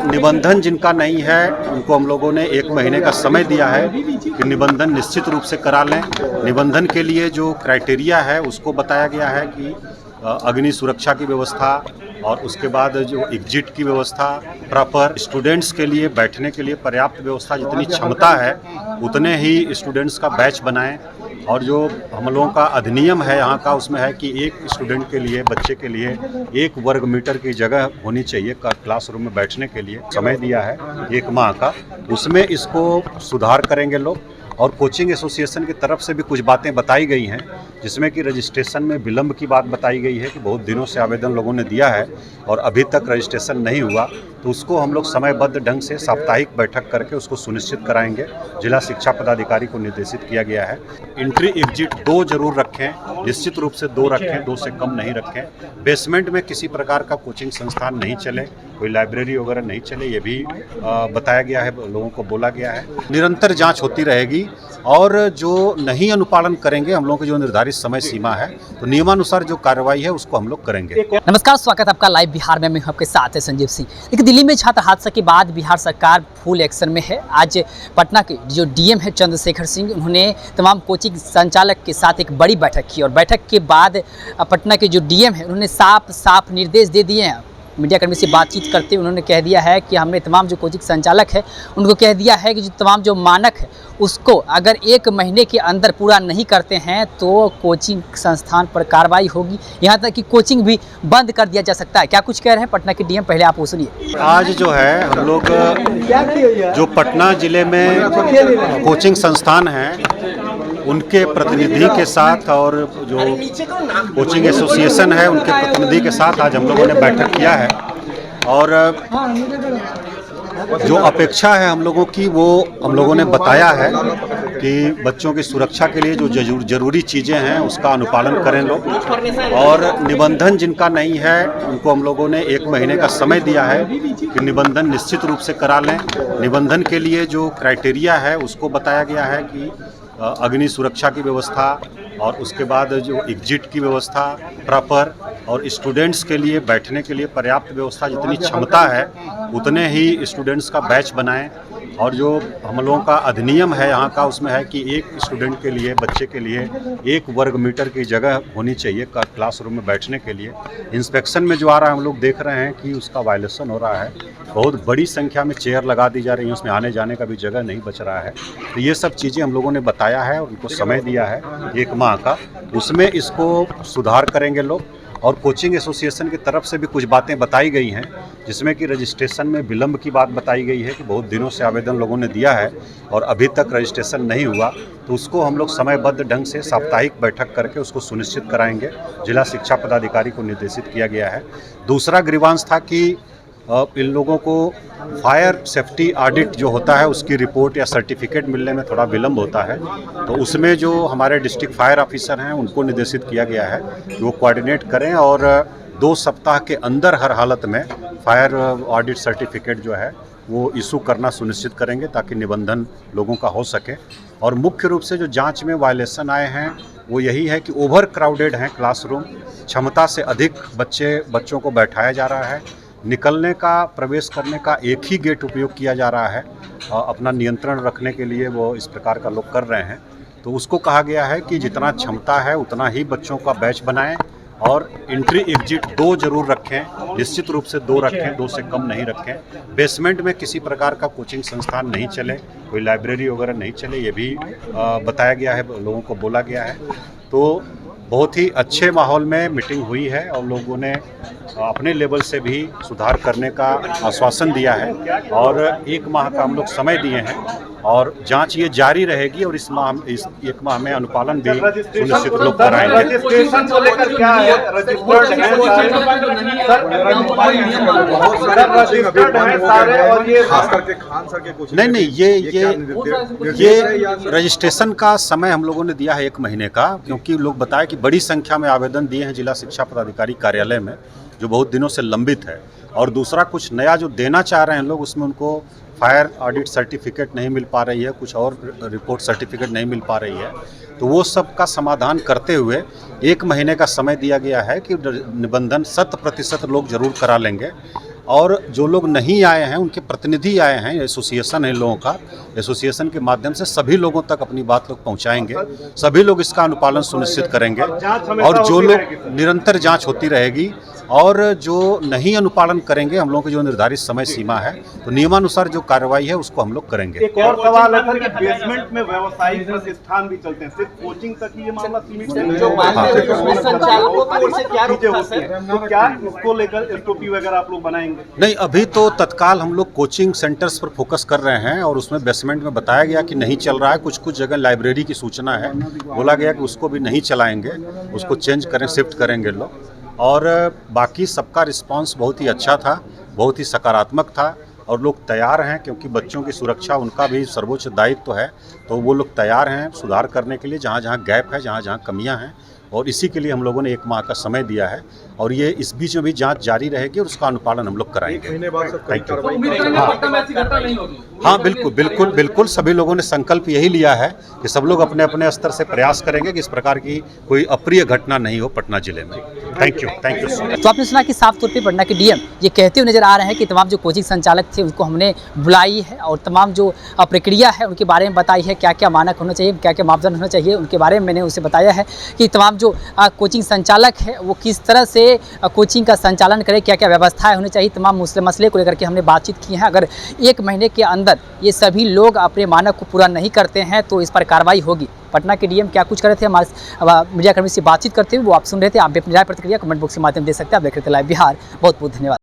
निबंधन जिनका नहीं है उनको हम लोगों ने 1 महीने का समय दिया है कि निबंधन निश्चित रूप से करा लें। निबंधन के लिए जो क्राइटेरिया है उसको बताया गया है कि अग्नि सुरक्षा की व्यवस्था और उसके बाद जो एग्जिट की व्यवस्था, प्रॉपर स्टूडेंट्स के लिए बैठने के लिए पर्याप्त व्यवस्था, जितनी क्षमता है उतने ही स्टूडेंट्स का बैच बनाएं। और जो हम लोगों का अधिनियम है यहाँ का, उसमें है कि एक स्टूडेंट के लिए, बच्चे के लिए 1 वर्ग मीटर की जगह होनी चाहिए क्लासरूम में बैठने के लिए। समय दिया है 1 माह का, उसमें इसको सुधार करेंगे लोग। और कोचिंग एसोसिएशन की तरफ से भी कुछ बातें बताई गई हैं, जिसमें कि रजिस्ट्रेशन में विलम्ब की बात बताई गई है कि बहुत दिनों से आवेदन लोगों ने दिया है और अभी तक रजिस्ट्रेशन नहीं हुआ, तो उसको हम लोग समयबद्ध ढंग से साप्ताहिक बैठक करके उसको सुनिश्चित कराएंगे। जिला शिक्षा पदाधिकारी को निर्देशित किया गया है। एंट्री एग्जिट 2 जरूर रखें, निश्चित रूप से 2 रखें, 2 से कम नहीं रखें। बेसमेंट में किसी प्रकार का कोचिंग संस्थान नहीं चले, कोई लाइब्रेरी वगैरह नहीं चले, ये भी बताया गया है, लोगों को बोला गया है। निरंतर जांच होती रहेगी और जो नहीं अनुपालन करेंगे, हम लोगों की जो निर्धारित समय सीमा है, तो नियमानुसार जो कार्रवाई है उसको हम लोग करेंगे। नमस्कार, स्वागत है आपका लाइव बिहार में। मैं हूं आपके साथ है संजीव सिंह। देखिए, दिल्ली में छात्र हादसा के बाद बिहार सरकार फुल एक्शन में है। आज पटना के जो डीएम है चंद्रशेखर सिंह, उन्होंने तमाम कोचिंग संचालक के साथ एक बड़ी बैठक की और बैठक के बाद पटना के जो डीएम है उन्होंने साफ निर्देश दे दिए हैं। मीडिया कर्मी से बातचीत करते हुए उन्होंने कह दिया है कि हमने तमाम जो कोचिंग संचालक है उनको कह दिया है कि जो तमाम जो मानक है उसको अगर 1 महीने के अंदर पूरा नहीं करते हैं तो कोचिंग संस्थान पर कार्रवाई होगी, यहाँ तक कि कोचिंग भी बंद कर दिया जा सकता है। क्या कुछ कह रहे हैं पटना के डीएम, पहले आप वो सुनिए। आज जो है हम लोग जो पटना जिले में कोचिंग संस्थान हैं उनके प्रतिनिधि के साथ और जो कोचिंग एसोसिएशन है उनके प्रतिनिधि के साथ आज हम लोगों ने बैठक किया है। और जो अपेक्षा है हम लोगों की, वो हम लोगों ने बताया है कि बच्चों की सुरक्षा के लिए जो जरूरी चीज़ें हैं उसका अनुपालन करें लोग। और निबंधन जिनका नहीं है उनको हम लोगों ने 1 महीने का समय दिया है कि निबंधन निश्चित रूप से करा लें। निबंधन के लिए जो क्राइटेरिया है उसको बताया गया है कि अग्नि सुरक्षा की व्यवस्था और उसके बाद जो एग्जिट की व्यवस्था, प्रॉपर और स्टूडेंट्स के लिए बैठने के लिए पर्याप्त व्यवस्था, जितनी क्षमता है उतने ही स्टूडेंट्स का बैच बनाएं। और जो हम लोगों का अधिनियम है यहाँ का, उसमें है कि एक स्टूडेंट के लिए, बच्चे के लिए 1 वर्ग मीटर की जगह होनी चाहिए क्लासरूम में बैठने के लिए। इंस्पेक्शन में जो आ रहा है हम लोग देख रहे हैं कि उसका वायलेशन हो रहा है। बहुत बड़ी संख्या में चेयर लगा दी जा रही है, उसमें आने जाने का भी जगह नहीं बच रहा है। तो ये सब चीज़ें हम लोगों ने बताया है और उनको समय दिया है 1 माह का, उसमें इसको सुधार करेंगे लोग। और कोचिंग एसोसिएशन की तरफ से भी कुछ बातें बताई गई हैं, जिसमें कि रजिस्ट्रेशन में विलम्ब की बात बताई गई है कि बहुत दिनों से आवेदन लोगों ने दिया है और अभी तक रजिस्ट्रेशन नहीं हुआ, तो उसको हम लोग समयबद्ध ढंग से साप्ताहिक बैठक करके उसको सुनिश्चित कराएंगे। जिला शिक्षा पदाधिकारी को निर्देशित किया गया है। दूसरा ग्रीवांस था कि इन लोगों को फायर सेफ्टी ऑडिट जो होता है उसकी रिपोर्ट या सर्टिफिकेट मिलने में थोड़ा विलम्ब होता है, तो उसमें जो हमारे डिस्ट्रिक्ट फायर ऑफिसर हैं उनको निर्देशित किया गया है कि वो कोऑर्डिनेट करें और 2 सप्ताह के अंदर हर हालत में फायर ऑडिट सर्टिफिकेट जो है वो इशू करना सुनिश्चित करेंगे, ताकि निबंधन लोगों का हो सके। और मुख्य रूप से जो जांच में वायलेशन आए हैं वो यही है कि ओवर क्राउडेड हैं क्लासरूम, क्षमता से अधिक बच्चों को बैठाया जा रहा है। निकलने का, प्रवेश करने का एक ही गेट उपयोग किया जा रहा है। अपना नियंत्रण रखने के लिए वो इस प्रकार का लोग कर रहे हैं। तो उसको कहा गया है कि जितना क्षमता है उतना ही बच्चों का बैच बनाएं और एंट्री एग्जिट 2 जरूर रखें, निश्चित रूप से 2 रखें, 2 से कम नहीं रखें। बेसमेंट में किसी प्रकार का कोचिंग संस्थान नहीं चले, कोई लाइब्रेरी वगैरह नहीं चले, ये भी बताया गया है, लोगों को बोला गया है। तो बहुत ही अच्छे माहौल में मीटिंग हुई है और लोगों ने अपने लेवल से भी सुधार करने का आश्वासन दिया है। और 1 माह का हम लोग समय दिए हैं और जांच ये जारी रहेगी और इस 1 माह में अनुपालन भी सुनिश्चित लोग कराएंगे। रजिस्ट्रेशन को लेकर क्या है? रजिस्टर्ड हैं सारे और ये खास करके खान सर के कुछ नहीं, ये रजिस्ट्रेशन का समय हम लोगों ने दिया है 1 महीने का, क्योंकि लोग बताए कि बड़ी संख्या में आवेदन दिए हैं जिला शिक्षा पदाधिकारी कार्यालय में, जो बहुत दिनों से लंबित है। और दूसरा कुछ नया जो देना चाह रहे हैं लोग, उसमें उनको फायर ऑडिट सर्टिफिकेट नहीं मिल पा रही है, कुछ और रिपोर्ट सर्टिफिकेट नहीं मिल पा रही है, तो वो सब का समाधान करते हुए 1 महीने का समय दिया गया है कि निबंधन 100% लोग जरूर करा लेंगे। और जो लोग नहीं आए हैं उनके प्रतिनिधि आए हैं, एसोसिएशन है इन लोगों का, एसोसिएशन के माध्यम से सभी लोगों तक अपनी बात लोग पहुंचाएंगे, सभी लोग इसका अनुपालन सुनिश्चित करेंगे और जो लोग निरंतर जांच होती रहेगी और जो नहीं अनुपालन करेंगे हम लोगों की जो निर्धारित समय सीमा है तो नियमानुसार जो कार्रवाई है उसको हम लोग करेंगे। एक और सवाल है सर कि बेसमेंट में व्यावसायिक प्रतिष्ठान भी चलते हैं, सिर्फ कोचिंग तक ही ये मामला सीमित है? जो संचालकों की ओर से क्या रुख था सर? तो क्या इसको लेकर एसओपी वगैरह आप लोग बनाएंगे? नहीं, अभी तो तत्काल हम लोग कोचिंग सेंटर्स पर फोकस कर रहे हैं और उसमें बेसमेंट में बताया गया कि नहीं चल रहा है, कुछ जगह लाइब्रेरी की सूचना है, बोला गया कि उसको भी नहीं चलाएंगे, उसको चेंज करें, शिफ्ट करेंगे लोग। और बाकी सबका रिस्पांस बहुत ही अच्छा था, बहुत ही सकारात्मक था और लोग तैयार हैं क्योंकि बच्चों की सुरक्षा उनका भी सर्वोच्च दायित्व है, तो वो लोग तैयार हैं सुधार करने के लिए जहाँ जहाँ गैप है, जहाँ जहाँ कमियाँ हैं, और इसी के लिए हम लोगों ने 1 माह का समय दिया है और ये इस बीच में भी जांच जारी रहेगी और उसका अनुपालन हम लोग कराएंगे। Thank you. हाँ, बिल्कुल सभी लोगों ने संकल्प यही लिया है कि सब लोग अपने अपने स्तर से प्रयास करेंगे कि इस प्रकार की कोई अप्रिय घटना नहीं हो पटना जिले में। Thank you so much. तो आपने सुना कि साफ तौर पे पटना के डीएम ये कहते हुए नजर आ रहे हैं कि तमाम जो कोचिंग संचालक थे उनको हमने बुलाई है और तमाम जो प्रक्रिया है उनके बारे में बताई है, क्या क्या मानक होना चाहिए, क्या क्या मापदंड होना चाहिए, उनके बारे में मैंने उसे बताया है कि तमाम जो कोचिंग संचालक है वो किस तरह से कोचिंग का संचालन करे, क्या क्या व्यवस्थाएं होनी चाहिए, तमाम मसले को लेकर के हमने बातचीत की है। अगर 1 महीने के अंदर ये सभी लोग अपने मानक को पूरा नहीं करते हैं तो इस पर कार्रवाई होगी। पटना के डीएम क्या कुछ कर रहे थे हमारे मीडियाकर्मी से बातचीत करते हुए वो आप सुन रहे थे। आप भी अपनी राय प्रतिक्रिया कमेंट बॉक्स के माध्यम दे सकते हैं। आप देख रहे थे लाइव बिहार। बहुत बहुत धन्यवाद।